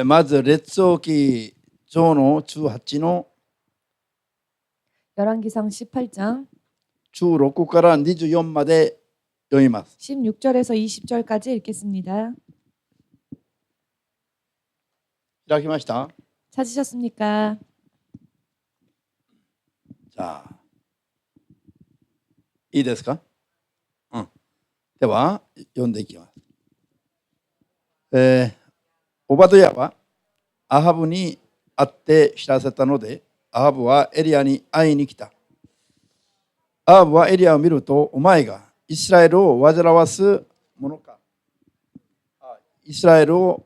まず列王記上の18の 열왕기상 18장 16から24まで読みます。 16절에서 20절까지 읽겠습니다. 開きました。 찾으셨습니까? じゃあいいですか？では読んでいきます。オバドヤはアハブに会って知らせたので、アハブはエリアに会いに来た。アハブはエリアを見ると、お前がイスラエルを煩わすものか。イスラエルを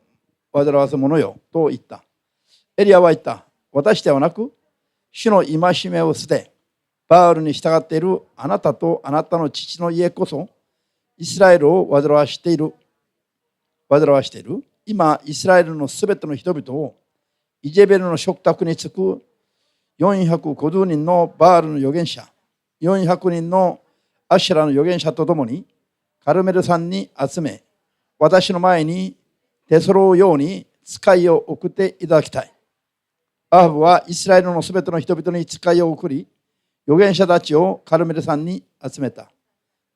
煩わすものよと言った。エリアは言った。私ではなく、主の戒めを捨て、バールに従っているあなたとあなたの父の家こそ、イスラエルを煩わしている。今、イスラエルのすべての人々をイジェベルの食卓につく450人のバールの預言者、400人のアシュラの預言者とともにカルメル山に集め、私の前に手揃うように使いを送っていただきたい。アハブはイスラエルのすべての人々に使いを送り、預言者たちをカルメル山に集めた。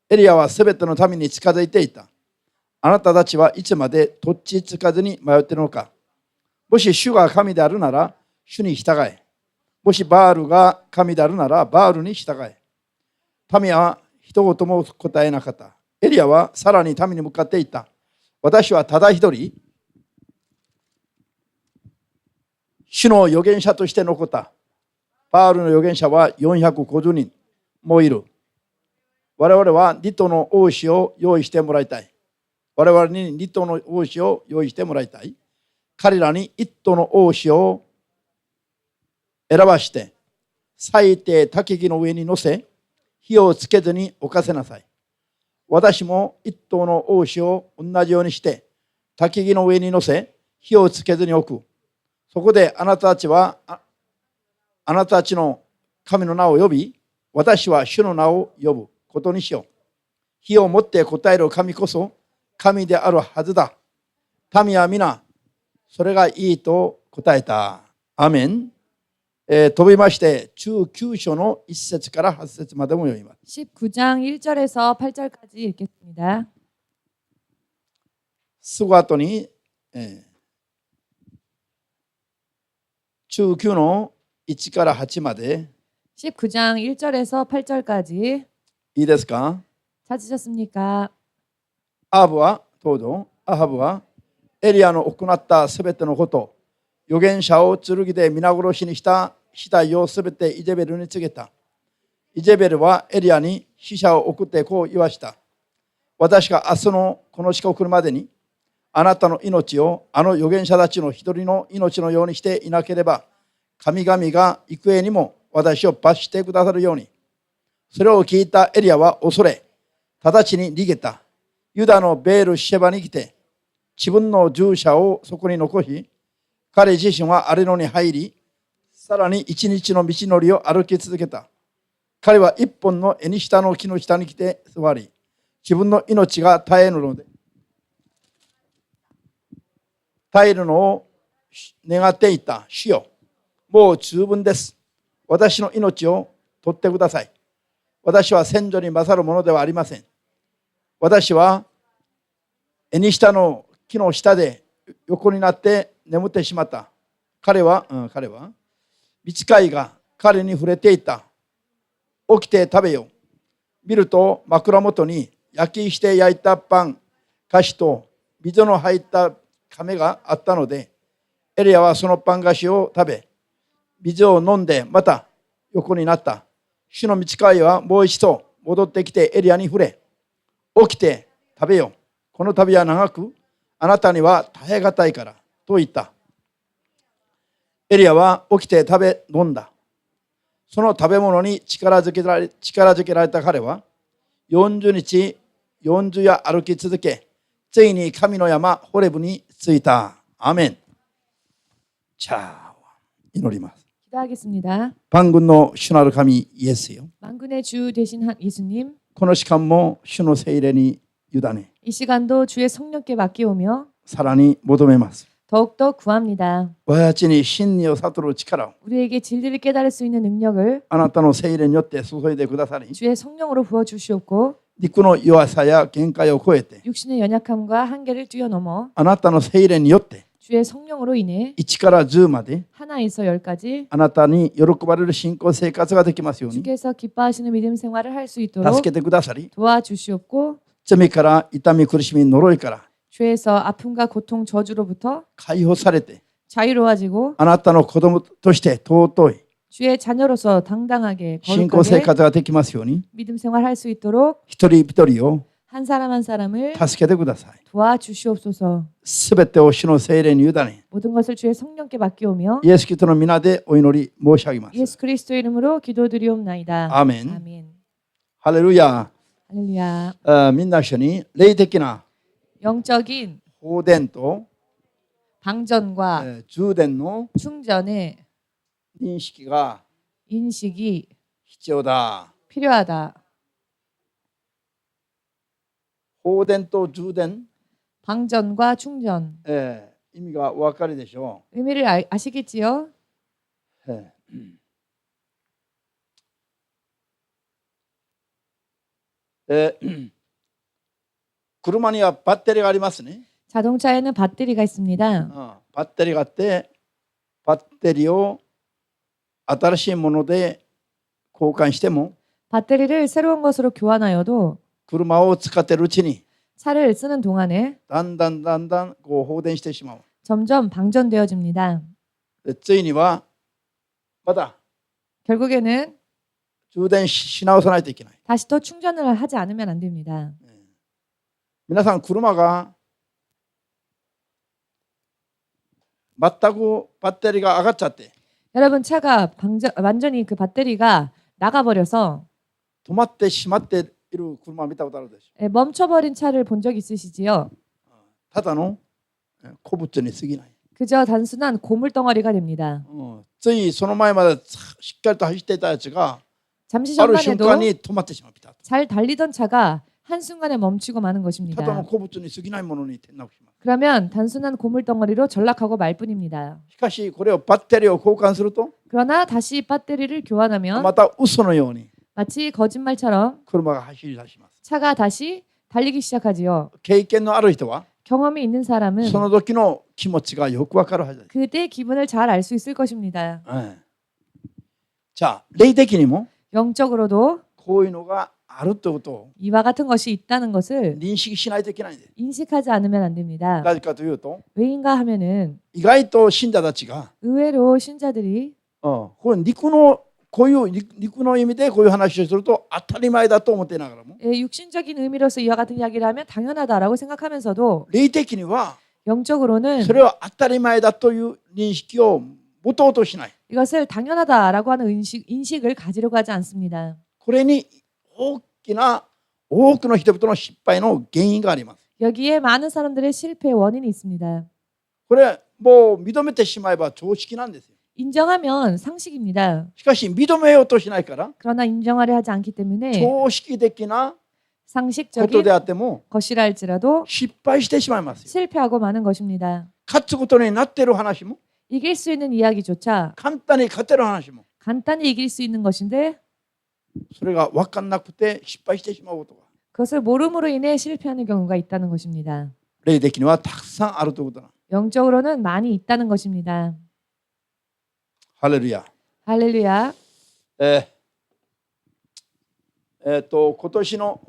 エリアはすべての民に近づいていた。あなたたちはいつまでどっちつかずに迷っているのか。もし主が神であるなら主に従え。もしバールが神であるならバールに従え。民は一言も答えなかった。エリアはさらに民に向かって言った。私はただ一人、主の預言者として残った。バールの預言者は450人もいる。我々は2頭の王子を用意してもらいたい。我々に2頭の王子を用意してもらいたい。彼らに1頭の王子を選ばして、裂いて焚き木の上に乗せ、火をつけずに置かせなさい。私も1頭の王子を同じようにして、焚き木の上に乗せ、火をつけずに置く。そこであなたたちは、あなたたちの神の名を呼び、私は主の名を呼ぶことにしよう。火をもって答える神こそ、神であるはずだ。民は皆、それがいいと答えた。アメン。飛びまして、19章の1節から8節までも読みます。 19장 1절에서 8절까지 읽겠습니다. すぐ後に、19の1から8まで 19장 1절에서 8절까지 いいですか？ 찾으셨습니까? アハブはどうぞ。アハブはエリアの行ったすべてのこと、預言者を剣で皆殺しにした死体をすべてイジェベルに告げた。イジェベルはエリアに使者を送ってこう言わした。私が明日のこの時刻来るまでにあなたの命をあの預言者たちの一人の命のようにしていなければ、神々が幾重にも私を罰してくださるように。それを聞いたエリアは恐れ、直ちに逃げた。ユダのベールシェバに来て、自分の従者をそこに残し、彼自身は荒野に入り、さらに一日の道のりを歩き続けた。彼は一本のエニシタの木の下に来て座り、自分の命が絶えるので、絶えるのを願っていた。主よ、もう十分です。私の命を取ってください。私は先祖に勝るものではありません。私はエニシタの木の下で横になって眠ってしまった。彼は御使いが彼に触れていた。起きて食べよ。見ると枕元に焼きして焼いたパン、菓子と水の入った亀があったので、エリアはそのパン菓子を食べ、水を飲んでまた横になった。主の御使いはもう一度戻ってきてエリアに触れ、起きて食べよ。この旅は長く、あなたには耐え難いからと言った。エリアは起きて食べ飲んだ。その食べ物に力づけられた彼は40日40夜歩き続け、ついに神の山ホレブに着いた。アメン。자、祈ります。 기도하겠습니다. 방군의 주なる神イエスよ。 만군의 주 되신 예수님, この時間も主の聖霊に委ね、 이 시간도 주의 성령께 맡기오며 さらに求めます。 더욱더 구합니다. 我たちに真理を悟る力を 우리에게 진리를 깨달을 수 있는 능력을 あなたの聖霊によって注いでくださり、 주의 성령으로 부어 주시옵고 肉の弱さや限界を超えて 육신의 연약함과 한계를 뛰어넘어 あなたの聖霊によって 주의 성령으로 인해 1から10まで 하나에서 10까지 あなたに喜ばれる信仰生活ができますように 주께서 기뻐하시는 믿음 생활을 할 수 있도록 助けてくださり、 도와주시옵고 罪から痛み苦しみ呪いから 죄에서 아픔과 고통 저주로부터 解放されて 자유로워지고 あなたの子供として尊い 주의 자녀로서 당당하게 信仰生 거룩하게 活ができますように 믿음 생활할 수 있도록 一人一人を 한 사람 한 사람을 助けてください。 도와주시옵소서. すべてを主の聖霊に委ね 모든 것을 주의 성령께 맡기오며 イエス・キリストの皆でお祈り申し上げます。 예수 그리스도의 이름으로 기도드리옵나이다. 아멘. 아멘. ハレルヤ。 할렐루야. みんな一緒に霊的な 영적인 放電と 방전과 充電の 충전의 認識が 인식이 必要だ。 필요하다. 放電と充電、 방전과 충전. 意味がお分かりでしょ 의미를 아시겠지요? う。車にはバッテリーがありますね。 자동차에는 배터리가 있습니다. バッテリーがあって、バッテリーを新しいもので交換しても 배터리를 새로운 것으로 교환하여도 車を使っているうちに 차를 쓰는 동안에 だんだんこう放電してしまう。 점점 방전되어집니다. でついにはまた 결국에는 充電し直さないといけない。 다시 또 충전을 하지 않으면 안 됩니다. 皆さん車が全くバッテリーが上がっちゃって 여러분 차가 완전히 그 배터리가 나가버려서 止まってしまっている車を見たことあるでしょ。 멈춰버린 차를 본 적 있으시지요? ただの古物に過ぎない。 그저 단순한 고물덩어리가 됩니다. ついその前までしっかりと走っていたやつが 잠시 ある 전만 瞬 해도 間に止まってしまった。 잘 달리던 차가 한순간에 멈추고 마는 ただの 것입니다. 古物に過ぎないものに転落します。 그러면 단순한 고물덩어리로 전락하고 말 뿐입니다. しかしこれをバッテリーを交換すると 그러나 다시 배터리를 교환하면 また嘘のように 마치 거짓말처럼 車が走り出します。 차가 다시 달리기 시작하지요. 経験のある人は 경험이 있는 사람은 その時の気持ちがよくわかるはずです。 그때 기분을 잘 알 수 있을 것입니다. じゃあ霊的にも 영적으로도 こういうのがあるということを 이와 같은 것이 있다는 것을 認識しないといけないんです。 인식하지 않으면 안 됩니다. なぜかというと 왜인가 하면은 意外と信者たちが 의외로 신자들이 これ肉のこういう肉の意味でこういう話をすると当たり前だと思っていながらも 육신적인 의미로서 이와 같은 이야기를 하면 당연하다라고 생각하면서도 霊的には 영적으로는 それは当たり前だという認識を持とうとしない。 이것을 당연하다라고 하는 인식을 가지려고 하지 않습니다. これに多くの人々の失敗の原因があります。 여기에 많은 사람들의 실패의 원인이 있습니다. これもう認めてしまえば常識なんですよ。 인정하면 상식입니다. しかし認めようとしないから 그러나 인정하려 하지 않기 때문에 常識的なこと 상식적인 であっても 것이라 할지라도 失敗してしまいますよ。 실패하고 마는 것입니다. 勝つことになっている話も 이길 수 있는 이야기조차 簡単に勝てる話も 간단히 이길 수 있는 것인데 それが分かんなくて失敗してしまうことが 그것을 모름으로 인해 실패하는 경우가 있다는 것입니다. 霊的にはたくさんあるということだ。 영적으로는 많이 있다는 것입니다. ハレルヤ。 할렐루야. 今年の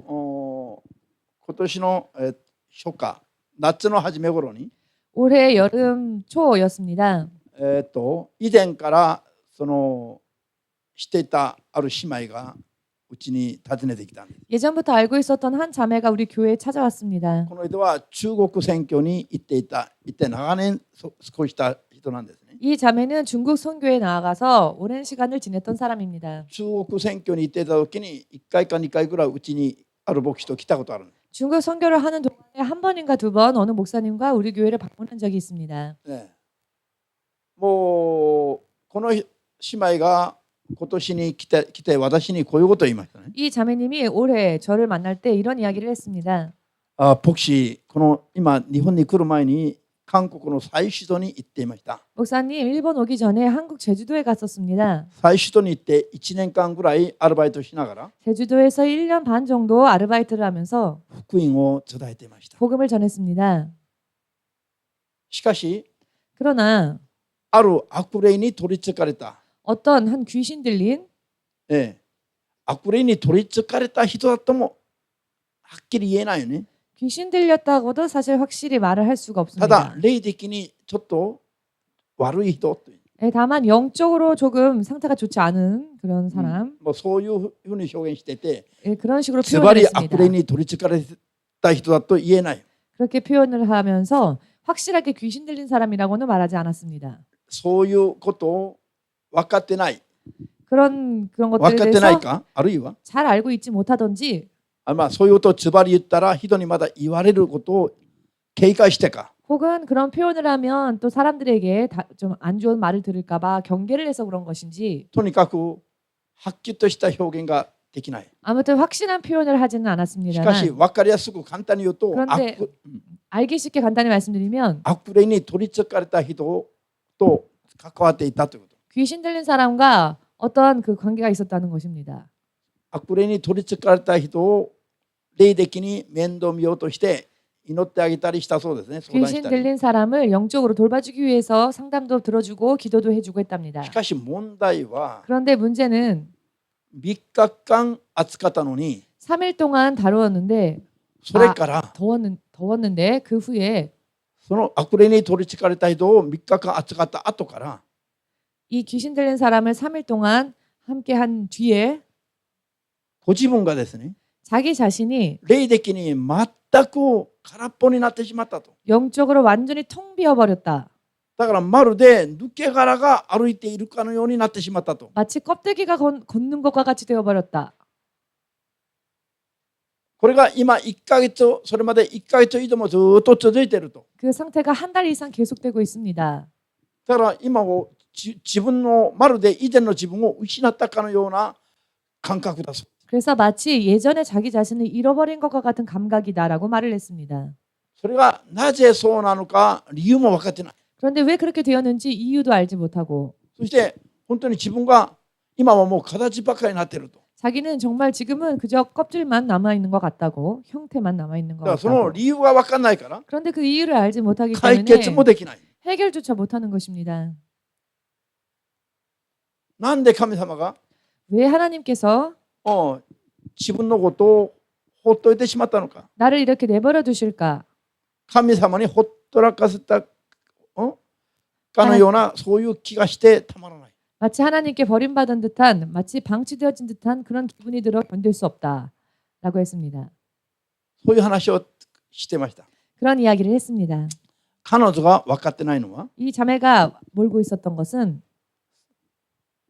初夏夏の初め頃に 올해 여름 초였습니다. 以前から知っていたある姉妹がうちに訪ねてきたんです。 예전부터 알고 있었던 한 자매가 우리 교회에 찾아왔습니다. この人は中国選挙に行って長年過ごした人なんですね。 이 자매는 중국 선교에 나아가서 오랜 시간을 지냈던 사람입니다. 中国選挙に行っていた時に1回か2回ぐらいうちにある牧師と来たことあるんです。 중국 선교를 하는 동안에 한 번인가 두 번 어느 목사님과 우리 교회를 방문한 적이 있습니다. もうこの姉妹が今年に来て私にこういうことを言いましたね。 이 자매님이 올해 저를 만날 때 이런 이야기를 했습니다. 牧師、この今日本に来る前に韓国の最首都に行っていました。 목사님, 일본 오기 전에 한국 제주도에 갔었습니다. 最首都に行って1年間ぐらいアルバイトしながら 제주도에서 1년 반 정도 아르바이트를 하면서 福音を伝えていました。 복음을 전했습니다. しかし 그러나 ある悪霊に取りつかれた、 어떤 한 귀신 들린 悪霊に取りつかれた人だともはっきり言えないよね。 귀신 들렸다고도 사실 확실히 말을 할 수가 ただ 없습니다. 霊的にちょっと悪い人という、 다만 영적으로 조금 상태가 좋지 않은 그런 사람, もうそういうふうに表現してて、 그런 식으로 ズバ 표현을 リ悪霊 했습니다. に取りつかれた人だと言えない。 그렇게 표현을 하면서 확실하게 귀신 들린 사람이라고는 말하지 않았습니다. そういうことを分かってない、 그런 分 것들에 かってない 대해서 か、あるいは 잘 알고 있지 못하던지, そういうことをズバリ言ったら人にまだ言われることを警戒してか、 혹은 그런 표현을 하면 또 사람들에게 좀 안 좋은 말을 들을까봐 경계를 해서 그런 것인지, とにかくはっきりとした表現ができない。 아무튼 확실한 표현을 하지는 しかし 않았습니다만, 分かりやすく簡単に言うと、 그런데 알기 쉽게 간단히 말씀드리면 悪霊に取りつかれた人と関わっていたということ。 귀신 들린 사람과 어떠한 그 관계가 있었다는 것입니다. 悪霊に取りつかれた人を霊的に面倒見ようとして祈ってあげたりしたそうですね。相談し 귀신 たり。 들린 사람을 영적으로 돌봐주기 위해서 상담도 들어주고 기도도 해주고 했답니다. しかし問題は 그런데 문제는 3日間扱ったのに 3일 동안 다루었는데 それから 더웠는데 그 후에 その悪霊に取りつかれた人を3日間扱った後から 이 귀신 들린 사람을 3일 동안 함께 한 뒤에 ご自分がですね 자기 자신이 霊的に全く空っぽになってしまったと。 영적으로 완전히 텅 비어버렸다. だからまるで抜け殻が歩いているかのようになってしまったと。 마치 껍데기가 걷는 것과 같이 되어버렸다. これが今1ヶ月、それまで1ヶ月以上もずっと続いていると。 그 상태가 한 달 이상 계속되고 있습니다. だから今を自分のまるで以前の自分を失ったかのような感覚だそう。 그래서 마치 예전에 자기 자신을 잃어버린 것과 같은 감각이다라고 말을 했습니다. それがなぜそうなのか理由も分かってない。 그런데 왜 그렇게 되었는지 이유도 알지 못하고 そして本当に自分が今はもう形ばかりになっていると。 자기는 정말 지금은 그저 껍질만 남아있는 것 같다고, 형태만 남아있는 것 だからその 같다고. 理由が分からないから 그런데 그 이유를 알지 못하기 解決も 때문에 できない。 해결조차 못하는 것입니다. なんで神様が 왜 하나님께서 自分のことを放っておいてしまったのか。 나를 이렇게 내버려 두실까? 神様にほったらかせたかのようなそういう気がしてたまらない。 마치 하나님께 버림받은 듯한, 마치 방치되어진 듯한 그런 기분이 들어 견딜 수 없다라고 했습니다. そういう話をしてました。 그런 이야기를 했습니다. 彼女が分かってないのは 이 자매가 몰고 있었던 것은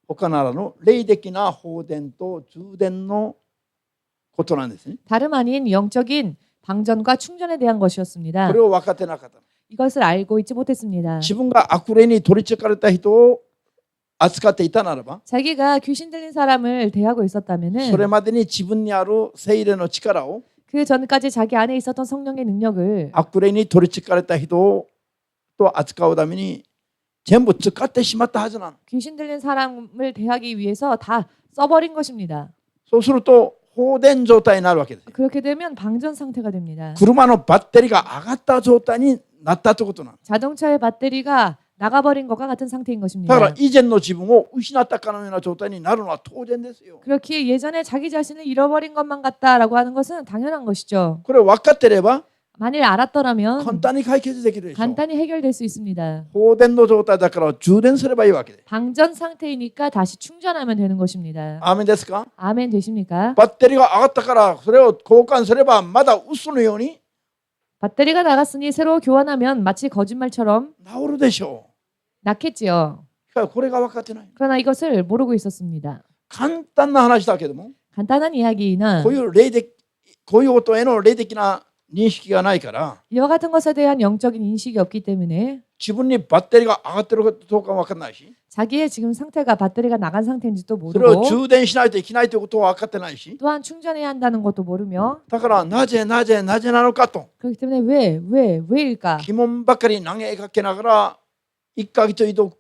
他ならの霊的な放電と充電のことなんですね。 다름 아닌 영적인 방전과 충전에 대한 것이었습니다. これを分かってなかった。 이것을 알고 있지 못했습니다. 自分が悪霊に取りつかれた人を扱っていたならば 자기가 귀신 들린 사람을 대하고 있었다면은 それまでに自分にある聖霊の力を 그 전까지 자기 안에 있었던 성령의 능력을 悪霊に取りつかれた人と扱うために全部使ってしまったはずなの。 귀신 들린 사람을 대하기 위해서 다 써버린 것입니다. そうすると放電状態になるわけです。 그렇게 되면 방전 상태가 됩니다. 車のバッテリーが上がった状態になったということなの。 자동차의 배터리가 나가버린 것과 같은 상태인 だ 것입니다. から以前の自分を失ったかのような状態になるのは当然ですよ。 그렇게 예전에 자기 자신을 잃어버린 것만 같다라고 하는 것은 당연한 것이죠. これ分かってれば 만일 알았더라면 簡単に解決できるでしょ。 간단히 해결될 수 있습니다. 放電の状態だから充電すればいいわけで。 방전 상태이니까 다시 충전하면 되는 것입니다. アーメンですか？ 아멘 되십니까? バッテリーが上がったからそれを交換すればまだ嘘のように 배터리가 나갔으니 새로 교환하면 마치 거짓말처럼 治るでしょ 낫겠지요. う。これが分かってない。 그러나 이것을 모르고 있었습니다. 簡単な話だけども 간단한 이야기이나 こういうことへの霊的な認識がないから 이와 같은 것에 대한 영적인 인식이 없기 때문에 自分にバッテリーが上がってるかどうかも分かんないし、 자기의 지금 상태가 배터리가 나간 상태인지도 それを 모르고 充電しないといけないということは分かってないし、 또한 충전해야 한다는 것도 모르며 だからなぜなのかと 그렇기 때문에 왜일까? 疑問ばかり投げかけながら1ヶ月以上過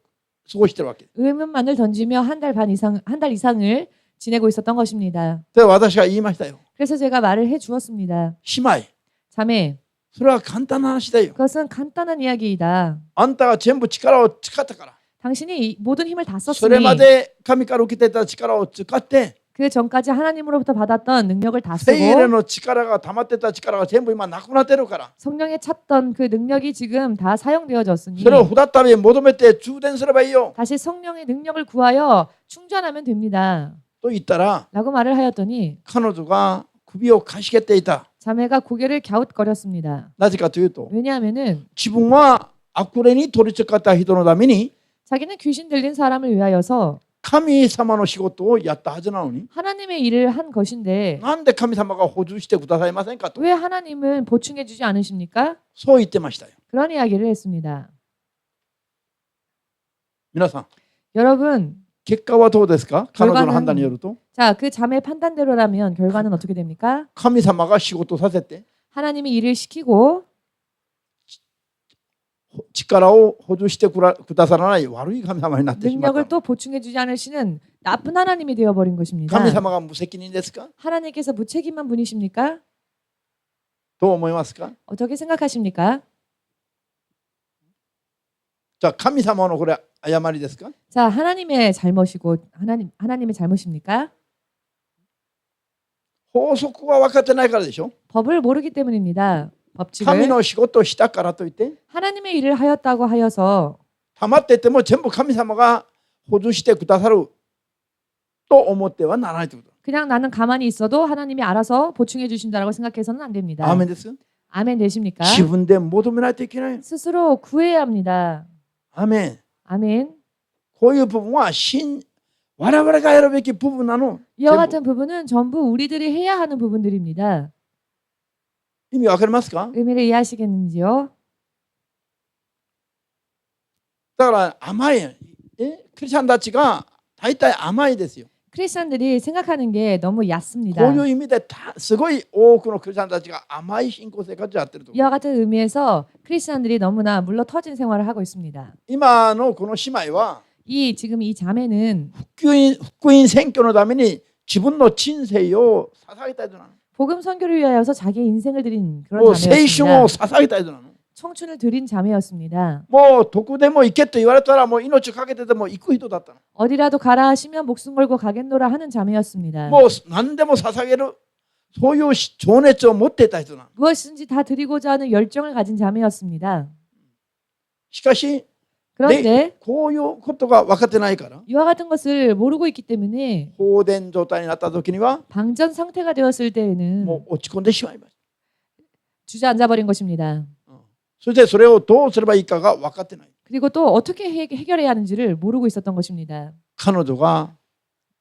ごしてるわけ。 의문만을 던지며 한 달 이상을 지내고 있었던 것입니다. で私が言いましたよ。 그래서 제가 말을 해 주었습니다. 姉妹、 자매, それは簡単な話だよ。 그것은 간단한 이야기이다. あんたが全部力を使ったから。 당신이 모든 힘을 다 それま 썼으니 で神から受けてた力を使って、 그 전까지 하나님으로부터 받았던 능력을 다 聖霊 쓰고 の力が溜まってた力が全部今なくなってるから、 성령에 찼던 그 능력이 지금 다 사용되어졌으니 それを再び求めて充電すればいいよ 다시 성령의 능력을 구하여 충전하면 됩니다. と言ったら、 라고 말을 하였더니 彼女が首をかしげていた。 자매가 고개를 갸웃거렸습니다. なぜかというと、 왜냐하면은 自分は悪霊に取り付かった人のために 자기는 귀신 들린 사람을 위하여서 神様の仕事をやったはずなのに、 하나님의 일을 한 것인데 なんで神様が補充してくださいませんかと、 왜 하나님은 보충해 주지 않으십니까? そう言ってましたよ。 그런 이야기를 했습니다. 皆さん、 여러분, 結果はどうですか？彼女 결과는 の判断によると、 자, 그 자매의 판단대로라면 결과는 어떻게 됩니까? 神様が仕事させて 하나님이 일을 시키고 力を補充してくださらない悪い神様になってしまった 능력을 또 보충해 주지 않으시는 나쁜 하나님이 되어버린 것입니다. 神様が無責任ですか？ 하나님께서 무책임한 분이십니까? どう思いますか？ 어떻게 생각하십니까? じゃあ神様のこれ誤りですか？ 자, 하나님의 잘못이고 하나님의 잘못입니까? 法則は分かってないからでしょ。 법을 모르기 때문입니다. 神 법칙을 の仕事をしたからといって 하나님의 일을 하였다고 하여서 溜まってても全部神様が補充してくださると思ってはならないというこ 그냥 나는 가만히 있어도 하나님이 알아서 보충해 주신다라고 생각해서는 안 と。 됩니다. アーメンです。 아멘 되십니까? 自分で求めないといけない。 스스로 구해야 합니다. アーメン。 아멘. こういう部分は我々がやるべき部分なの。 이와 같은 부분은 전부 우리들이 해야 하는 부분들입니다. 意味わかりますか？ 의미를 이해하시겠는지요? だから甘い。クリスチャンたちが大体甘いですよ。 크리스천들이 생각하는 게 너무 こ 얕습니다. ういう意味ですごい多くのクリスチャンたちが甘い信仰生活をやってると。 이와 같은 의미에서 크리스천들이 너무나 물러 터진 생활을 하고 있습니다. 今のこの姉妹は 지금 이 자매는 福音選挙のために自分の人生を捧げたいとなの。 복음 선교를 위하여서 자기의 인생을 드린 그런 もう青春を 자매였습니다. 捧げたいとなの。 청춘을 드린 자매였습니다. もうどこでも行けと言われたらもう命かけてでも行く人だったの。 어디라도 가라 하시면 목숨 걸고 가겠노라 하는 자매였습니다. もう何でも捧げるそういう情熱を持っていた人なの。 무엇인지 다 드리고자 하는 열정을 가진 자매였습니다. しかし 그런데 こういうことが分かってないから 이와 같은 것을 모르고 있기 때문에 放電状態になった時には 방전 상태가 되었을 때에는 もう落ち込んでしまいます。 주저앉아 버린 것입니다. そしてそれをどうすればいいかが分かってない。 그리고 또 어떻게 해결해야 하는지를 모르고 있었던 것입니다. 彼女が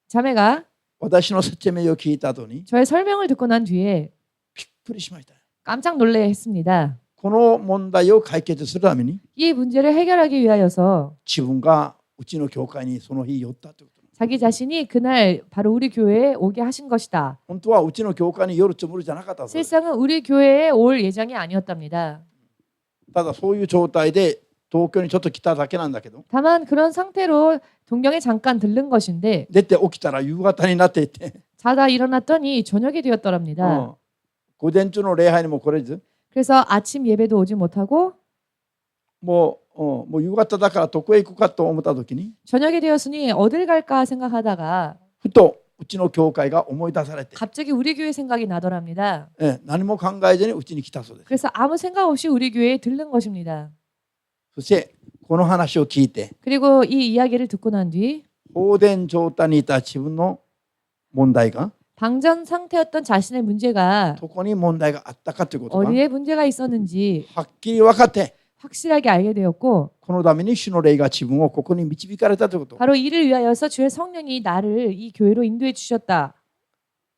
자매가 私の説明を聞いた後に 저의 설명을 듣고 난 뒤에 びっくりしました。 깜짝 놀래했습니다. この問題を解決するために 이 문제를 해결하기 위하여서 自分がうちの教会にその日寄ったということ。 자기 자신이 그날 바로 우리 교회에 오게 하신 것이다. 本当はうちの教会に寄るつもりじゃなかったそうです。 실상은 우리 교회에 올 예정이 아니었답니다. ただそういう状態で東京にちょっと来ただけなんだけど 다만 그런 상태로 동경에 잠깐 들른 것인데 出て起きたら夕方になっていて 자다 일어났더니 저녁이 되었더랍니다. 午前中の礼拝にも来れず 그래서 아침 예배도 오지 못하고 もう夕方だからどこへ行くかと思った時に 저녁이 되었으니 어딜 갈까 생각하다가 ふとうちの教会が思い出されて 갑자기 우리 교회 생각이 나더랍니다. 何も考えずにうちに来たそうです。 그래서 아무 생각 없이 우리 교회에 들른 것입니다. そしてこの話を聞いて 그리고 이 이야기를 듣고 난 뒤 放電状態にいた自分の問題が 방전 상태였던 자신의 문제가 どこに問題があったかということが 어디에 문제가 있었는지 はっきり分かって 확실하게 알게 되었고 このために主の霊が自分をここに導かれたということ 바로 이를 위하여서 주의 성령이 나를 이 교회로 인도해 주셨다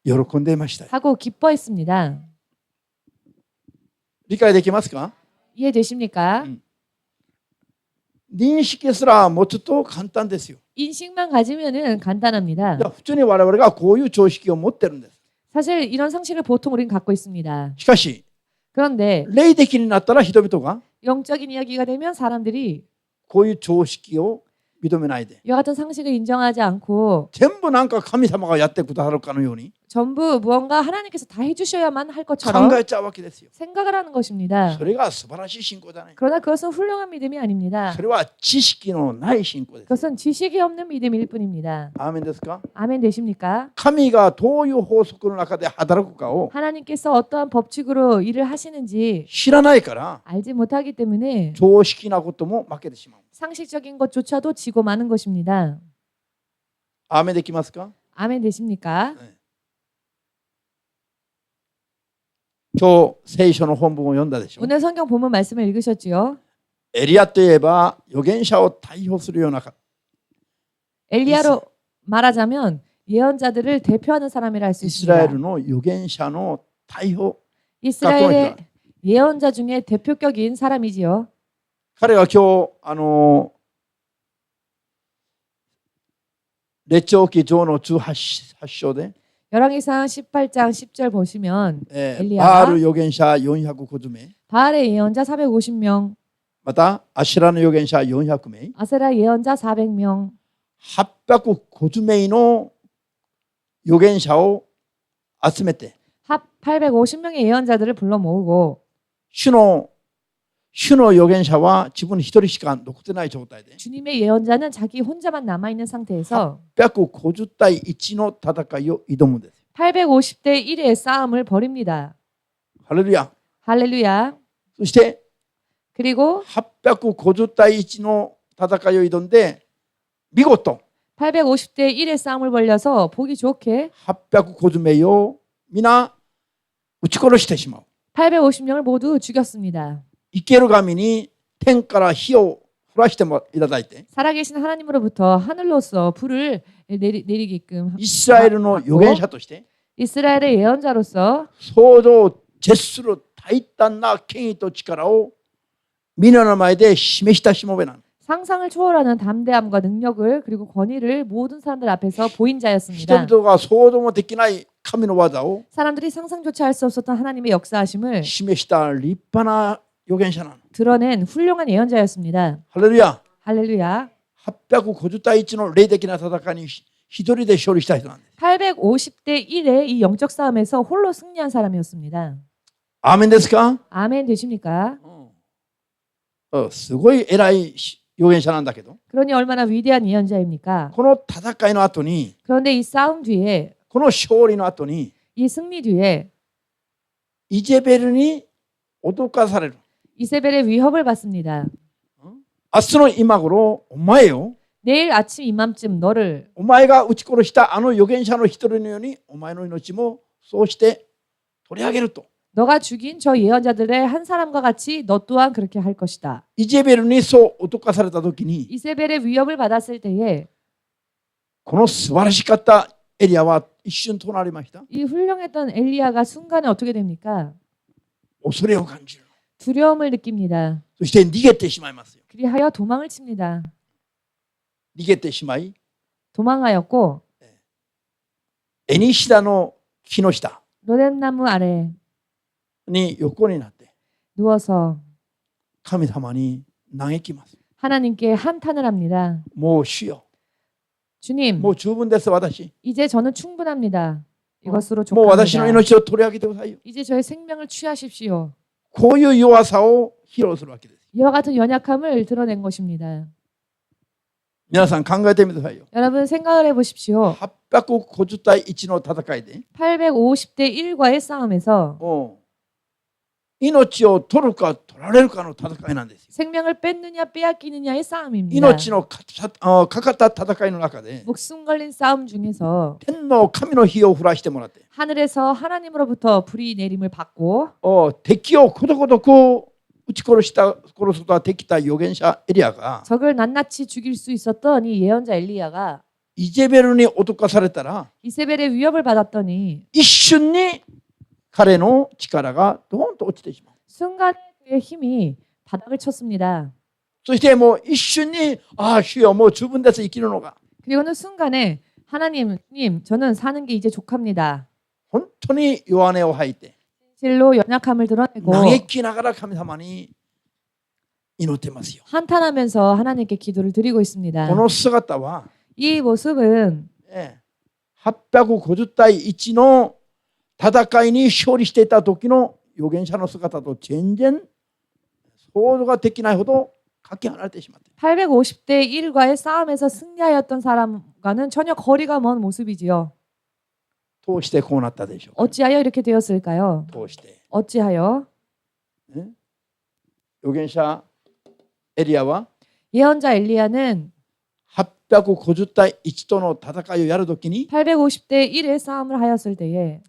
喜んでいました。 하고 기뻐했습니다. 理解できますか？ 이해되십니까? 認識すら持つと簡単ですよ。 인식만 가지면은 간단합니다. 普通に我々がこういう常識を持ってるんです。 사실 이런 상식을 보통 우리는 갖고 있습니다. しかし 그런데 霊的になったら人々が 영적인 이야기가 되면 사람들이 こういう常識を認めないで 이와 같은 상식을 인정하지 않고 全部なんか神様がやってくださるかのように 전부 무언가 하나님께서 다 해주셔야만 할 考 것처럼 えちゃうわけですよ。 생각을 하는 것입니다. それが素晴らしい信仰だね。 그러나 그것은 훌륭한 믿음이 아닙니다. それは知識のない信仰です。 그것은 지식이 없는 믿음일 뿐입니다. アーメンですか？ 아멘 되십니까? 神がどういう法則の中で働くかを 하나님께서 어떠한 법칙으로 일을 하시는지 知らないから 알지 못하기 때문에 常識なことも負けてしまう。 상식적인 것조차도 지고 마는 것입니다. アーメンできますか？ 아멘 되십니까? 今日聖書の本文を読んだでしょ。 오늘 성경 본문 말씀을 읽으셨지요? エリアといえば預言者を代表するような 엘리야로 말하자면 예언자들을 대표하는 사람이라 할 수 イスラエ 있습니다. ルの預言者の代表。 이스라엘의 예언자 중에 대표격인 사람이지요. 彼が今日列長記上の18章で 열왕기상 18장 10절 보시면 バール預言者450名 바알의 예언자 450명, またアシュラの預言者400名 아세라 예언자 400명, 850名の預言者を集めて 합 850명의 예언자들을 불러 모으고 主の預言者は自分一人しか残ってない状態で 주님의 예언자는 자기 혼자만 남아있는 상태에서 850対1の戦いを挑むんです。 850대 1의 싸움을 벌입니다. ハレルヤ。 할렐루야. そして 그리고 850対1の戦いを挑んで見事 850대 1의 싸움을 벌려서 보기 좋게 850名を皆撃ち殺してしまう。 850명을 모두 죽였습니다. 生ける神に天から火を降らしてもいただいて 살아계신 하나님으로부터 하늘로서 불을 내리게끔 イスラエルの預言者として 이스라엘의 예언자로서 想像を絶する大胆な権威と力を皆の前で示したしもべなの。 상상을 초월하는 담대함과 능력을 그리고 권위를 모든 사람들 앞에서 보인 자였습니다. 人々が想像もできない神の技を 사람들이 상상조차 할 수 없었던 하나님의 역사하심을 示した立派な預言者なの。 드러낸 훌륭한 예언자였습니다. ハレルヤ。 할렐루야. 850対1の霊的な戦いに一人で勝利した人なんです。 850대 1의 이 영적 싸움에서 홀로 승리한 사람이었습니다. アーメンですか？ 아멘 되십니까? すごい偉い預言者なんだけど 그러니 얼마나 위대한 예언자입니까? この戦いの後に 그런데 이 싸움 뒤에 この勝利の後に 이 승리 뒤에 イジェベルに脅かされる。 이세벨의 위협을 받습니다. 明日の今頃お前よ 내일 아침 이맘쯤 너를 お前が撃ち殺したあの預言者の一人のようにお前の命もそうして取り上げると。 너가 죽인 저 예언자들의 한 사람과 같이 너 또한 그렇게 할 것이다. イジェベルにそう脅かされた時に 이세벨의 위협을 받았을 때에 この素晴らしかったエリアは一瞬となりました。 이 훌륭했던 엘리야가 순간에 어떻게 됩니까? 恐れを感じる。 두려움을 느낍니다. そして逃げてしまいますよ。 그리하여 도망을 칩니다. 逃げてしまい 도망하였고 エニシダの木の下 로뎀나무 아래 に横になって 누워서 神様に嘆きます。 하나님께 한탄을 합니다. もう主よ、 주님, もう十分です、私。 이제 저는 충분합니다. 이것으로 もう私の 족합니다. 命を取り上げてくださいよ。 이제 저의 생명을 취하십시오. こういう弱さを披露するわけです。 이와 같은 연약함을 드러낸 것입니다. 皆さん考えてみてくださいよ。 여러분 생각을 해보십시오. 850対1の戦いで 850대 1과의 싸움에서 命を取るか取られるかの戦いなんですよ。 생명을 뺏느냐 빼앗기느냐의 싸움입니다. 命のかかった戦いの中で 목숨 걸린 싸움 중에서 天の神の火を降らしてもらって 하늘에서 하나님으로부터 불이 내림을 받고 敵をことごとく撃ち殺すことができた預言者エリアが 적을 낱낱이 죽일 수 있었던 이 예언자 엘리야가 イジェベルに脅かされたら 이세벨의 위협을 받았더니 一瞬に彼の力がドーンと落ちてしまう。 순간에 그의 힘이 바닥을 쳤습니다. そしてもう一瞬に主よもう十分です生きるのが 그리고는 순간에 하나님, 저는 사는 게 이제 족합니다. 本当に弱音を吐いて 실로 연약함을 드러내고 嘆きながら神様に祈ってますよ。 한탄하면서 하나님께 기도를 드리고 있습니다. この姿は 이 모습은 850対1の戦いに勝利していた時の預言者の姿と全然想像ができないほどかけ離れてしまって 850대 1과의 싸움에서 승리하였던 사람과는 전혀 거리가 먼 모습이지요. どうしてこうなったでしょうか。 어찌하여 이렇게 되었을까요? どうして 어찌하여 預言者エリアは 예언자 엘리야는 850対1との戦いをやるときに 850대 1의 싸움을 하였을 때에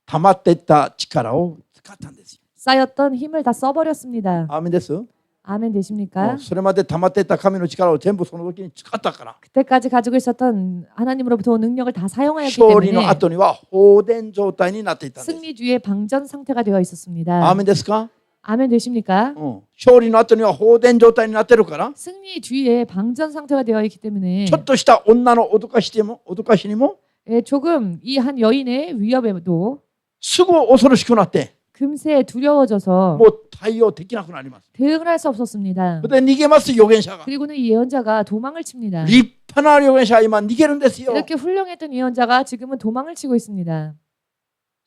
溜まっていった力を使ったんですよ。 쌓였던 힘을 다 써버렸습니다. アーメンです。 아멘 되십니까? それまで溜まっていった神の力を全部その時に使ったから 그때까지 가지고 있었던 하나님으로부터 온 능력을 다 사용하였기 勝利の 때문에 後には放電状態になっていたんです。 승리 뒤에 방전 상태가 되어 アー 있었습니다. メンですか。 아멘 되십니까? 勝利の後には放電状態になってるから 승리 뒤에 방전 상태가 되어 있기 때문에 ちょっとした女の脅かしにも 조금 이 한 여인의 위협에도 すぐ恐ろしくなって 금세 두려워져서 もう対応できなくなります。 대응을 할 수 없었습니다. それで逃げます預言者が。 그리고는 이 예언자가 도망을 칩니다. 立派な預言者は今逃げるんですよ。 이렇게 훌륭했던 예언자가 지금은 도망을 치고 있습니다.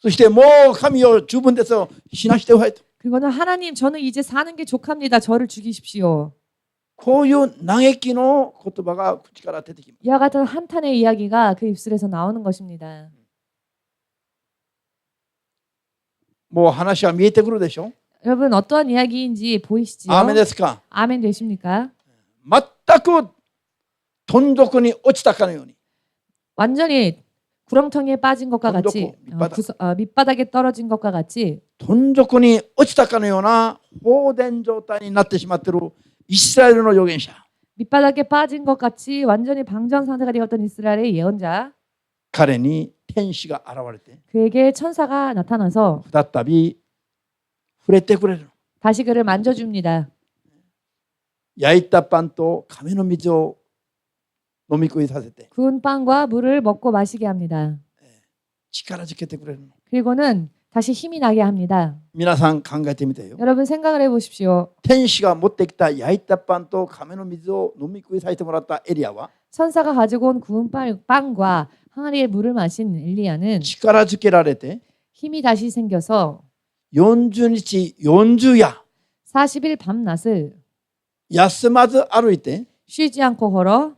そしてもう神を十分ですよ死なしてくださいと。 그리고는 하나님 저는 이제 사는 게 족합니다. 저를 죽이십시오. こういう嘆きの言葉が口から出てきます。 이와 같은 한탄의 이야기가 그 입술에서 나오는 것입니다. もう話は見えてくるでしょ。 여러분 어떠한 이야기인지 보이시지요? アーメンですか。 아멘 되십니까? 全くどん底に落ちたかのように 완전히 구렁텅이에 빠진 것과 같이 밑바닥에 떨어진 것과 같이 どん底に落ちたかのような放電状態になってしまっているイスラエルの預言者 밑바닥에 빠진 것 같이 완전히 방전 상태가 되었던 이스라엘의 예언자 彼に天使が現れて 그에게 천사가 나타나서 再び触れてくれる。 다시 그를 만져줍니다. 焼いたパンと亀の水を飲み食いさせて 구운 빵과 물을 먹고 마시게 합니다. 力づけてくれるの。 그리고는 다시 힘이 나게 합니다. 皆さん考えてみてよ。 여러분 생각을 해보십시오. 天使が持ってきた焼いたパンと亀の水を飲み食いさせてもらったエリアは 천사가 가지고 온 구운 빵과 항아리의 물을 마신 엘리야는 力づけられて 힘이 다시 생겨서 40日40夜 40일 밤낮을 休まず歩いて 쉬지 않고 걸어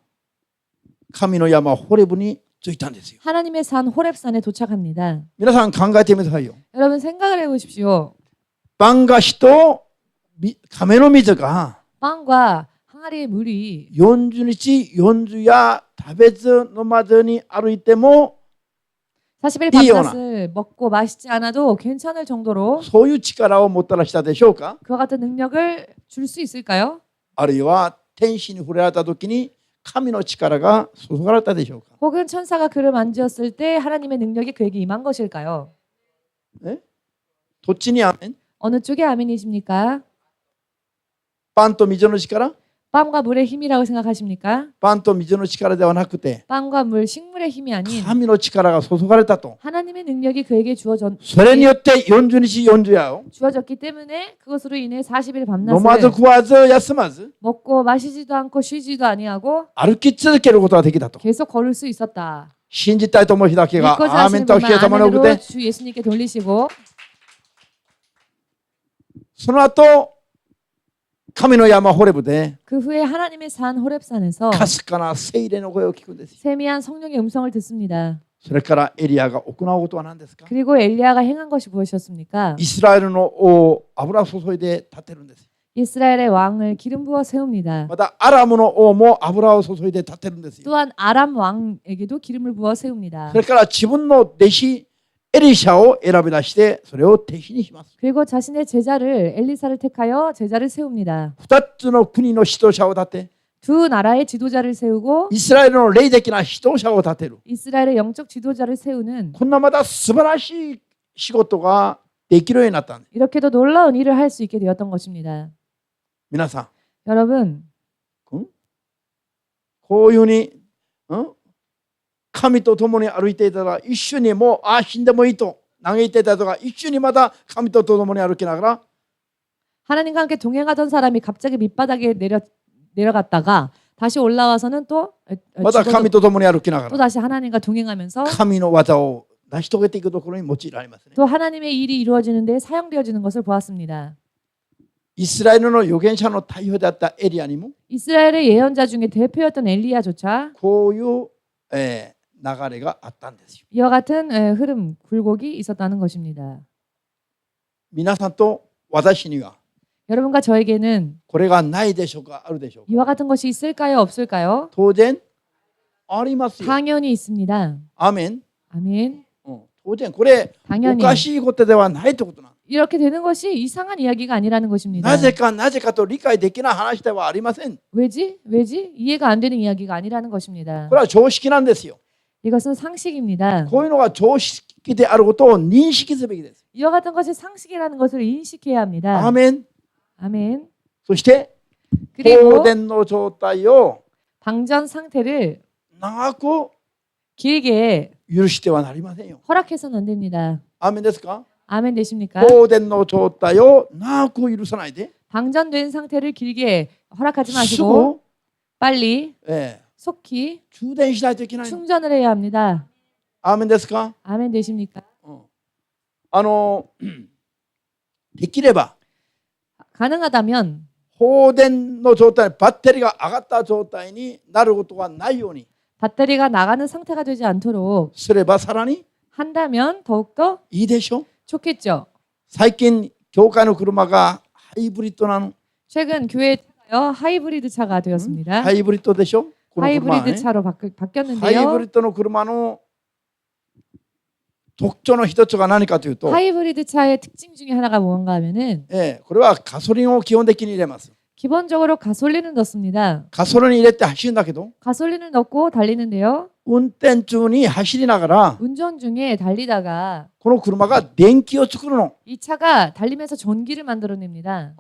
神の山ホレブに着いたんですよ。 하나님의 산 호렙산에 도착합니다. 皆さん考えてみてくださいよ。 여러분 생각을 해보십시오. パン菓子と亀の水が 빵과 항아리의 물이 40日40夜食べず飲まずに歩いても 40일 밤낮을 먹고 마시지 않아도 괜찮을 정도로 そういう力をもたらしたでしょうか。 그와 같은 능력을 줄 수 있을까요? あるいは天使に触れられた時に神の力が注がれたでしょうか。 혹은 천사가 그를 만지었을 때 하나님의 능력이 그에게 임한 것일까요? どっちにアメン？ 어느 쪽에 아멘이십니까? パンと水の力？ 빵과 물의 힘이라고 생각하십니까? パンと水の力ではなくて 빵과 물, 식물의 힘이 아닌 神の力が注がれたと。 하나님의 능력이 그에게 それによって40日40夜を 주어졌기 때문에 그것으로 인해 40일 飲まず 밤낮을 食わず休まず 먹고 마시지도 않고 쉬지도 아니하고 歩き続けることができたと。 계속 걸을 수 있었다. 信じたいと思う人だけが 믿고자 アーメン 하시는 と教え 분만 たものを送っ 아멘으로 て 주 예수님께 돌리시고 その後神の山ホレブで 그 후에 하나님의 산 호렙산에서 かすかな聖霊の声を聞くんですよ。 세미한 성령의 음성을 듣습니다. それからエリアが行うことは何ですか。 그리고 엘리야가 행한 것이 무엇이었습니까? イスラエルの王油を注いで立てるんです。 이스라엘의 왕을 기름 부어 세웁니다. またアラムの王も油を注いで立てるんですよ。 또한 아람 왕에게도 기름을 부어 세웁니다. それから自分の弟子エリシャを選び出してそれを弟子にします。 그리고 자신의 제자를 엘리사를 택하여 제자를 세웁니다. 2つの国の指導者を立て 두 나라의 지도자를 세우고 イスラエルの霊的な指導者を立てる。 이스라엘의 영적 지도자를 세우는 こんなまた素晴らしい仕事ができるようになったんです。 이렇게도 놀라운 일을 할 수 있게 되었던 것입니다. 皆さん 여러분, こういうふうに神と共に歩いていたら一緒にもう死んでもいいと嘆いていたとか一緒にまた神と共に歩きながら 하나님과 함께 동행하던 사람이 갑자기 밑바닥에 내려갔다가 다시 올라와서는 또 また神と共に歩きなが 또 ら 다시 하나님과 동행하면서 神の技を成し遂げていくところに用いられますね。 또 하나님의 일이 이루어지는 데 사용되어지는 것을 보았습니다. イスラエルの預言者の代表であったエリアにも 이스라엘의 예언자 중에 대표였던 엘리야조차 こういう、流れがあったんですよ。 이와 같은 흐름, 굴곡이 있었다는 것입니다. 皆さんと私には 여러분과 저에게는 これがないでしょうかあるでしょうか 이와 같은 것이 있을까요? 없을까요? 当然ありますよ。 당연히 있습니다. アーメン。 아멘. 当然これお 당연히 かしいことではないということなんです。 이렇게 되는 것이 이상한 이야기가 아니라는 것입니다. なぜかと理解できない話ではありません。 왜지? 이해가 안 되는 이야기가 아니라는 것입니다. これは常識なんですよ。 이것은 상식입니다. こういうのが常識であることを認識すべきです。 이와 같은 것이 상식이라는 것을 인식해야 합니다. アーメン。 아멘. そして放 그리고 電の状態を 방전 상태를 長く 길게 許してはなりませんよ。 허락해서는 안 됩니다. アーメンですか？ 아멘 되십니까? 放電の状態を長く許さないで 방전된 상태를 길게 허락하지 す 마시고 ぐ、 빨리 え 속히 充電しないといけないの。 충전을 해야 합니다. アーメンですか？ 아멘 되십니까? できれば 가능하다면 放電の状態、バッテリーが上がった状態になることがないように 배터리가 나가는 상태가 되지 않도록 すればさらに 한다면 더욱더 いいでしょ。 좋겠죠. 最近教会の車がハイブリッドなの。 최근 교회 차가요 하이브리드 차가 되었습니다. ハイブリッドでしょ。この車は 하이브리드 ね 차로 ハイブ 바뀌었는데요. リッドの車の特徴の一つが何かというと、 하이브리드 차의 특징 중에 하나가 뭔가 하면은 これはガソリンを基本的に入れます。 기본적으로 가솔린을 넣습니다. ガソリン入れて走るんだけど 가솔린을 넣고 달리는데요. 運転中に走りながら 운전 중에 달리다가 この車が電気を作るの。 이 차가 달리면서 전기를 만들어냅니다.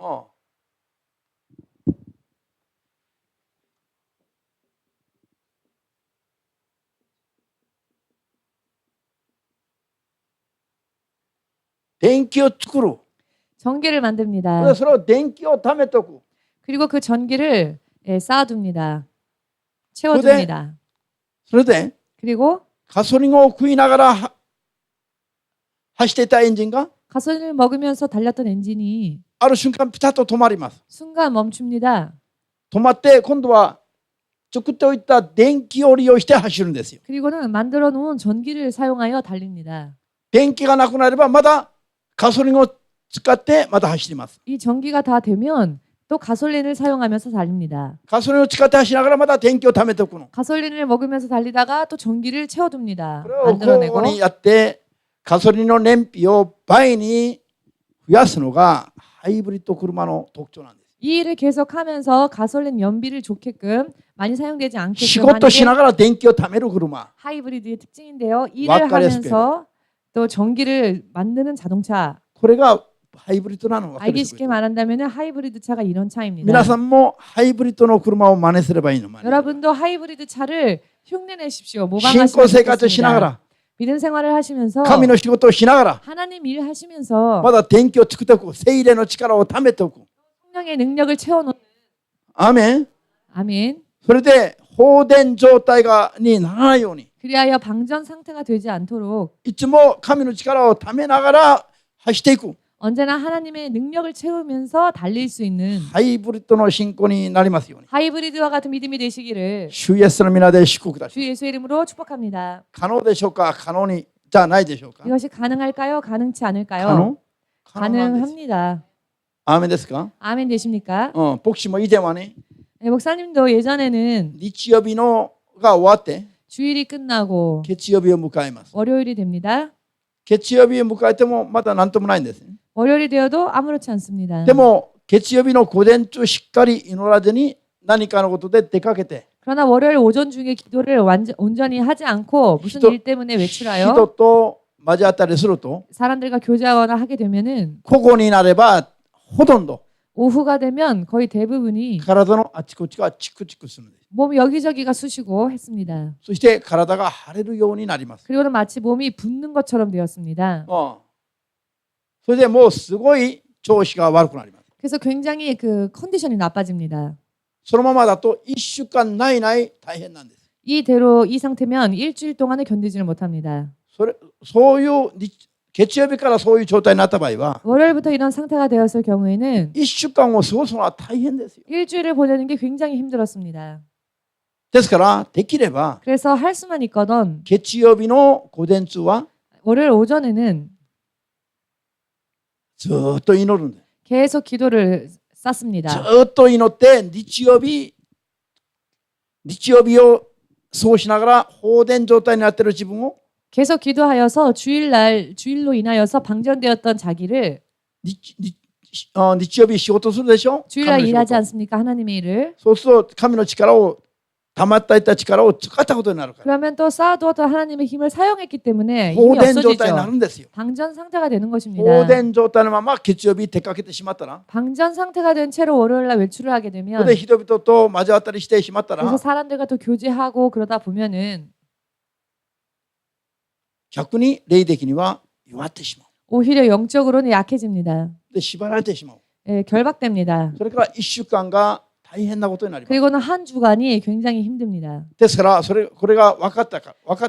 電気を作る。 전기를 만듭니다. でそれを電気を貯めておく。 그리고 그 전기를 쌓아둡니다. 채워둡니다. それで 그리고 ガソリンを食いながら走っていたエンジンが 가솔린을 먹으면서 달렸던 엔진이 ある瞬間ピタッと止まります。 순간 멈춥니다. 止まって今度は作っておいた電気を利用して走るんですよ。 그리고는 만들어 놓은 전기를 사용하여 달립니다. 電気がなくなればまだガソリンを使ってまた走ります。 이 전기가 다 되면 또 가솔린을 사용하면서 달립니다. ガソリンを使って走りながらまた電気を貯めておくの。 가솔린을 먹으면서 달리다가 또 전기를 채워둡니다. これを 만들어내고 交互にやってガソリンの燃費を倍に増やすのがハイブリッド車の特徴なんです。 이 일을 계속하면서 가솔린 연비를 좋게끔 많이 사용되지 仕 않게끔 事し 하는 な 게 がら電気を貯める車。 하이브리드의 특징인데요. 일을 와카레스페. 하면서 또 전기를 만드는 자동차. これがハイブリッドなの。 알기 쉽게 말한다면 하이브리드 차가 이런 차입니다. 皆さんもハイブリッドの車を真似すればいいの。 여러분도 하이브리드 차를 흉내내십시오. 信 모방하시면 仰生活しなが 좋겠습니다. ら 믿음 생활을 하시면서 神の仕事をしながら 하나님 일 하시면서 まだ電気を作っておく。聖霊の力を貯めておく。 성령의 능력을 채워놓는 アーメン。 아멘. それで放電状態にならないように 그리하여 방전 상태가 되지 않도록 いつも神の力を貯めながら走っていく 언제나 하나님의 능력을 채우면서 달릴 수 있는 ハイブリッドの信仰になりますように 하이브리드와 같은 믿음이 되시기를 主イエスの皆で祝福だし 주 예수의 이름으로 축복합니다. 可能でしょうか可能にじゃないでしょうか 이것이 가능할까요? 가능치 않을까요? 可能可能なんです 가능합니다. アーメンですか 아멘 되십니까? 牧師も以前はね 네, 목사님도 예전에는 日曜日のが終わって 주일이 끝나고 月曜日を迎えます 월요일이 됩니다. 月曜日を迎えてもまだ何ともないんですね 월요일이 되어도 아무렇지 않습니다. でも月曜日の午前中しっかり祈らずに何かのことで出かけて 그러나 월요일 오전 중에 기도를 온전히 하지 않고 무슨 기도- 일 때문에 人 외출하여 と交わったりすると 사람들과 교제하거나 하게 되면은 個々になればほとんど 오후가 되면 거의 대부분이 体のあちこちがチクチクするんです。 몸 여기저기가 쑤시고 했습니다. そして体が腫れるようになります。 그리고는 마치 몸이 붓는 것처럼 되었습니다. それでもうすごい調子が悪くなります。 그래서 굉장히 그 컨디션이 나빠집니다. そのままだと1週間ないない大変なんです。 이대로 이 상태면 일주일 동안은 견디지를 못합니다. そういう月曜日からそういう状態になった場合は 월요일부터 이런 상태가 되었을 경우에는 1週間を過ごすのは大変ですよ。 일주일을 보내는 게 굉장히 힘들었습니다. ですからできれば 그래서 할 수만 있거든 月曜日の午前中は 월요일 오전에는 ずっと祈るんです。 계속 기도를 쌓습니다. ずっと祈って日曜日を過ごしながら放電状態になっている自分を 계속 기도하여서 주일로 인하여서 방전되었던 자기를 日曜日仕事するでしょ。 주일날 神の仕 일하지 事 않습니까? 하나님의 일을. そうすると神の力を溜まっていた力を使ったことになるから 그러면 또 쌓아두었던 하나님의 힘을 사용했기 때문에 放 힘이 電状態になる 없어지죠. んですよ。 방전 상태가 되는 放 것입니다. 電状態のまま月曜日出かけてしまったら 방전 상태가 된 채로 월요일날 외출을 하게 それ 되면 で人々と交わったりしてしまったら 그래서 사람들과 또 교제하고 그러다 보면은 逆に霊的には弱ってしまう。 오히려 영적으로는 약해집니다. で縛られてしまう。 예, 결박됩니다. それから1週間が大変なことになります。 그리고는 한 주간이 굉장히 힘듭니다. ですからこれが分かって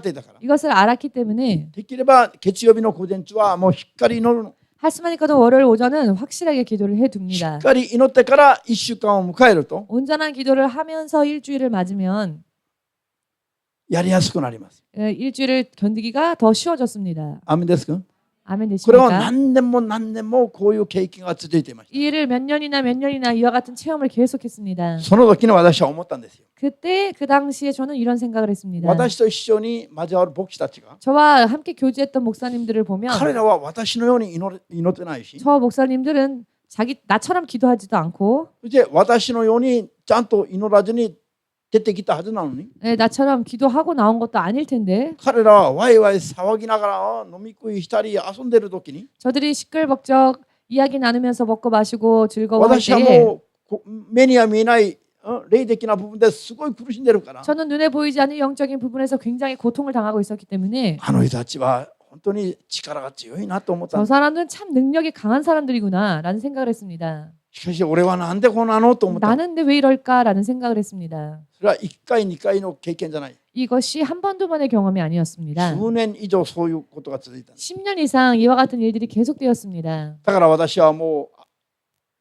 いたから 이것을 알았기 때문에 できれば月曜日の午前中はもうしっかり祈るの。 할 수만 있거든 월요일 오전은 확실하게 기도를 し 해둡니다. っかり祈ってから1週間を迎えると 온전한 기도를 하면서 일주일을 맞으면 やりやすくなります。 일주일을 견디기가 더 쉬워졌습니다. アーメンですか。 아멘 これは 되십니까? 何年も何年もこういう経験が続いていまし 이 일을 몇 년이나 이와 같은 체험을 계속했습니다. た。その時に私は思ったんですよ。 그때 그 당시에 저는 이런 생각을 했습니다. 私と一緒に交わる牧師たちが 저와 함께 교제했던 목사님들을 보면 彼らは私のように祈ってないし、 저 목사님들은 나처럼 기도하지도 않고 そして私のようにちゃんと祈らずに出てきたはずなのに、 나처럼 기도하고 나온 것도 아닐 텐데 彼らはワイワイ騒ぎながら飲み食いしたり遊んでる時に 저들이 시끌벅적 이야기 나누면서 먹고 마시고 즐거워할 私は 때 もう目には見えない霊的な部分ですごい苦しんでるから、 저는 눈에 보이지 않는 영적인 부분에서 굉장히 고통을 당하고 있었기 때문에 あの人たちは本当に力が強いなと思ったん 저 です。 사람들은 참 능력이 강한 사람들이구나 라는 생각을 했습니다. しかし俺はなんでこうなのと思った。 나는 근데 왜 이럴까라는 생각을 했습니다. それは1回2回の経験じゃない。 이것이 한 번 두 번의 경험이 아니었습니다. 10年以上そういうことが続いたんです。 10년 이상 이와 같은 일들이 계속되었습니다. だから私はも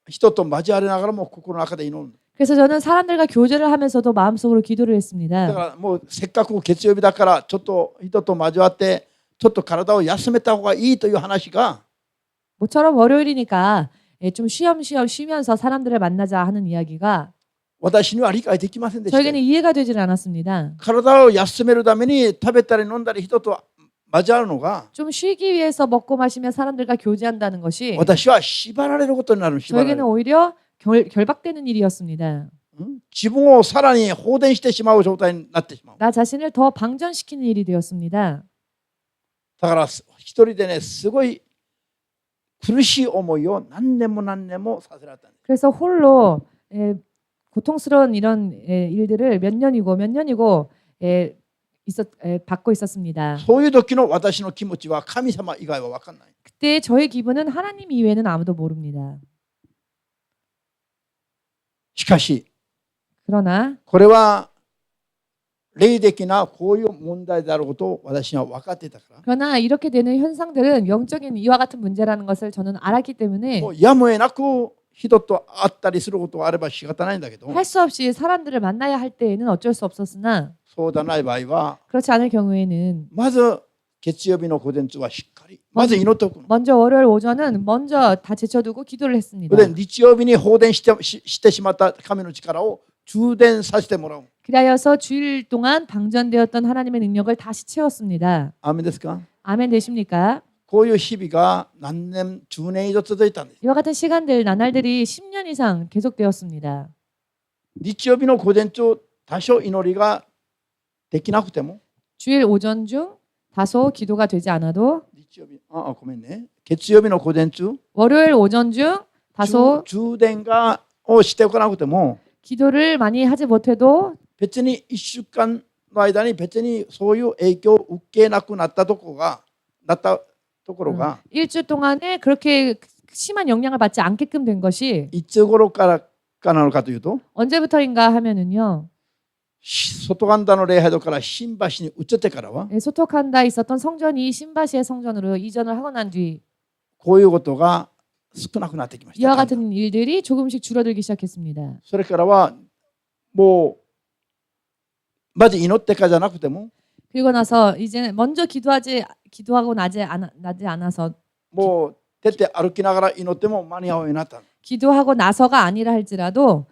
う人と交わりながらも心の中で祈る。 그래서 저는 사람들과 교제를 하면서도 마음속으로 기도를 だ 했습니다. からもうせっかく月曜日だからちょっと人と交わってちょっと体を休めた方がいいという話が 모처럼 월요일이니까 좀 쉬엄쉬엄 쉬면서 사람들을 만나자 하는 이야기가 私には理解できませんでした。 저에게는 이해가 되질 않았습니다. 体を休めるために食べたり飲んだり人と交わるのが 좀 쉬기 위해서 먹고 마시며 사람들과 교제한다는 것이 私は縛られることになる。縛られ 저에게는 る。 오히려 결박되는 일이었습니다. 自分をさらに放電してしまう状態になってしまう。 나 자신을 더 방전시키는 일이 되었습니다. だから一人でねすごい苦しい思いを何年もさせられたんです。 그래서 홀로 고통스러운 이런 일들을 몇 년이고 받고 있었습니다. そういう時の私の気持ちは神様以外は分かんない。 그때 저의 기분은 하나님 이외에는 아무도 모릅니다. しかし 그러나 これは霊的なこういう問題であることを私は分かっていたから、 그러나 이렇게 되는 현상들은 영적인 이와 같은 문제라는 것을 저는 알았기 때문에 もうやむを得なく人と会ったりすることがあれば仕方ないんだけど、 할 수 없이 사람들을 만나야 할 때에는 어쩔 수 없었으나 そうでない場合は 그렇지 않을 경우에는 まず月曜日の午前中はしっかりまず祈っておくの。 먼저 월요일 오전은 먼저 다 제쳐두고 기도를 했습니다. で日曜日に放電してしまった神の力を充電させてもらう。 그리하여서 주일 동안 방전되었던 하나님의 능력을 다시 채웠습니다. アーメンですか。 아멘 되십니까? こういう日々が何年10年以上続いたんです。 이와 같은 시간들 나날들이 10년 이상 계속되었습니다. 日曜日の午前中多少祈りができなくても 주일 오전 중 다소 기도가 되지 않아도 日曜日ごめんね月曜日の午前中 월요일 오전 중 다소 充電がをしておかなくても 기도를 많이 하지 못해도 別に1週間の間に別にそういう影響を受けなくなったところが 일주 동안에 그렇게 심한 영향을 받지 않게끔 된 것이 いつ頃からかなのかというと 언제부터인가 하면은요. 外神田の礼拝堂から新橋に移ってからは 소토칸다 있었던 성전이 신바시의 성전으로 이전을 하고 난 뒤 こういうことが少なくなってきまし 이와 た。 같은 일들이 조금씩 줄어들기 시작했습니다. それからはもうまず祈ってからじゃなくても 그리고 나서 이제 먼저 기도하고 나지 않아서 もう出て歩きながら祈っても間に合うようになった。 기도하고 나서가 아니라 할지라도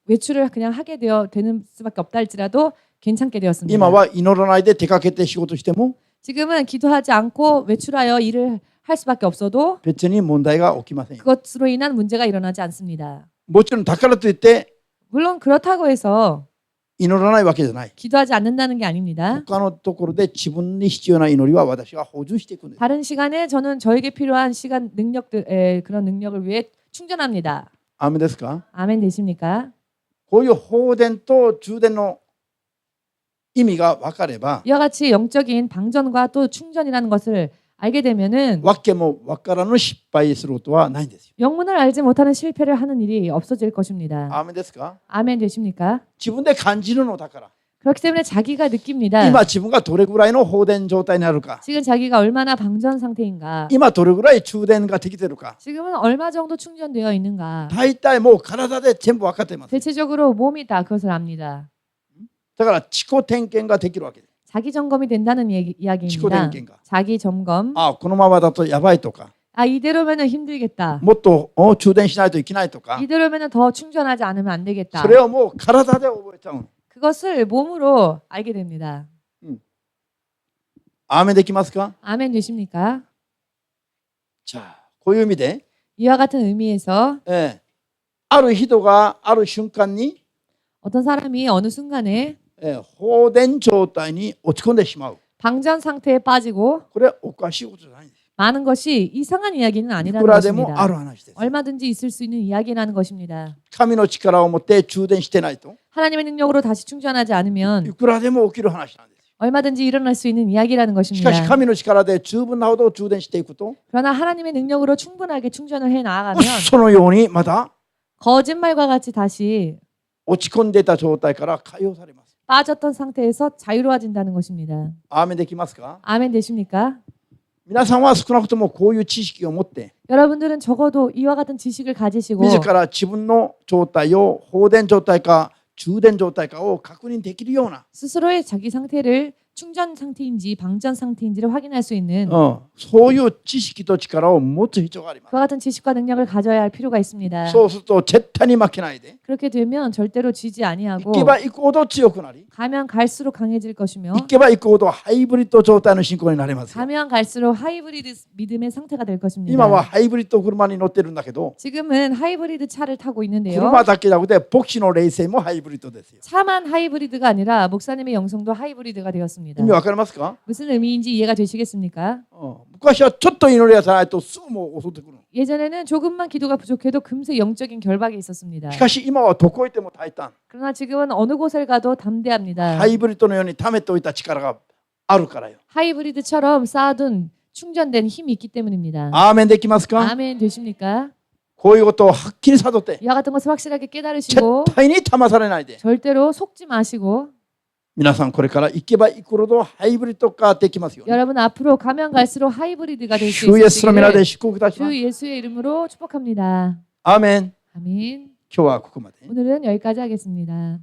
외출을 그냥 하게 되는 수밖에 없다 할지라도 괜찮게 되었습니다. 今は祈らないで出かけて仕事しても 지금은 기도하지 않고 외출하여 일을 할 수밖에 없어도 別に問題が起きません。 그것으로 인한 문제가 일어나지 않습니다. もちろんだからといって 물론 그렇다고 해서 祈らないわけじゃない。 기도하지 않는다는 게 아닙니다. 他のところで自分に必要な祈りは私が補充していくんです。 다른 시간에 저는 저에게 필요한 시간 능력들 그런 능력을 위해 충전합니다. アーメンですか？ 아멘 되십니까? こういう放電と充電の意味が分かれば 이와 같이 영적인 방전과 또 충전이라는 것을 알게 되면은 わけも分からぬ失敗することはないんですよ。 영문을 알지 못하는 실패를 하는 일이 없어질 것입니다. アーメンですか？ 아멘 되십니까? 自分で感じるのだから。 그렇기 때문에 자기가 느낍니다. 今自分がどれぐらいの放電状態にあるか、 지금 자기가 얼마나 방전 상태인가, 今どれぐらい充電ができてるか、 지금은 얼마 정도 충전되어 있는가. 大体もう体で全部分かっています。 대체적으로 몸이 다 그것을 압니다. だから自己点検ができるわけです。 자기 점검이 된다는 이야기입니다. 自己点検が。 자기 점검. あ、このままだとやばいとか、 이대로면은 힘들겠다. もっと充電しないといけないとか、 이대로면은 더 충전하지 않으면 안 되겠다. それをもう体で覚えちゃうの。 그것을 몸으로 알게 됩니다. アーメンできますか？ 아멘 되십니까? じゃあこういう意味で、 이와 같은 의미에서 ある人がある瞬間に、 어떤 사람이 어느 순간에 放電状態に落ち込んでしまう。 방전 상태에 빠지고 これはおかしいことじゃないんです。 많은 것이 이상한 이야기는 い 아니라는 くらでもある 것입니다. 話です。 얼마든지 있을 수 있는 이야기라는 것입니다. 神の力を持って充電してないと、 하나님의 능력으로 다시 충전하지 い 않으면 くらでも起きる話なんです。 얼마든지 일어날 수 있는 이야기라는 し 것입니다. かし神の力で十分なほど充電していくと、 그러나 하나님의 능력으로 충분하게 충전을 해 나아가면 そのようにまた 거짓말과 같이 다시 落ち込んでいた状態から解放されます。 빠졌던 상태에서 자유로워진다는 것입니다. アーメンできますか？ 아멘 되십니까? 皆さんは少なくともこういう知識を持って、 여러분들은 적어도 이와 같은 지식을 가지시고 自ら自分の状態を放電状態か充電状態かを確認できるような、 스스로의 자기 상태를 충전 상태인지 방전 상태인지를 확인할 수 있는 そういう知識と力を持つ必要があります。 그와 같은 지식과 능력을 가져야 할 필요가 있습니다. そうすると絶対に負けないで、 그렇게 되면 절대로 지지 行 아니하고 けば行くほど強くなり、 가면 갈수록 강해질 것이며 行けば行くほどハイブリッド状態の信仰になりますよ。 가면 갈수록 하이브리드 믿음의 상태가 될 것입니다. 今はハイブリッド車に乗ってるんだけど、 지금은 하이브리드 차를 타고 있는데요. 車だけじゃなくて牧師の霊性もハイブリッドですよ。 차만 하이브리드가 아니라 목사님의 영성도 하이브리드가 되었습니다. 意味わかりますか？ 무슨 의미인지 이해가 되시겠습니까? 昔はちょっと祈りが足らないとすぐもう襲ってくる。 예전에는 조금만 기도가 부족해도 금세 영적인 결박이 있었습니다. しかし今はどこへ行っても大胆。 그러나 지금은 어느 곳을 가도 담대합니다. ハイブリッドのように貯めておいた力があるからよ。 하이브리드처럼 쌓아둔 충전된 힘이 있기 때문입니다. アーメンできますか？ 아멘 되십니까? こういうことをはっきり悟って、 이와 같은 것을 확실하게 絶 깨달으시고 対に騙されないで。 절대로 속지 마시고 皆さんこれから行けば行くほどハイブリッド化できますよ。 여러분 앞으로 가면 갈수록 하이브리드가 될 수 주 예수의 이름으로 있으시기를祝福いたします。 주 예수의 이름으로 축복합니다. アーメン。 아멘. 今日はここまで。 오늘은 여기까지 하겠습니다.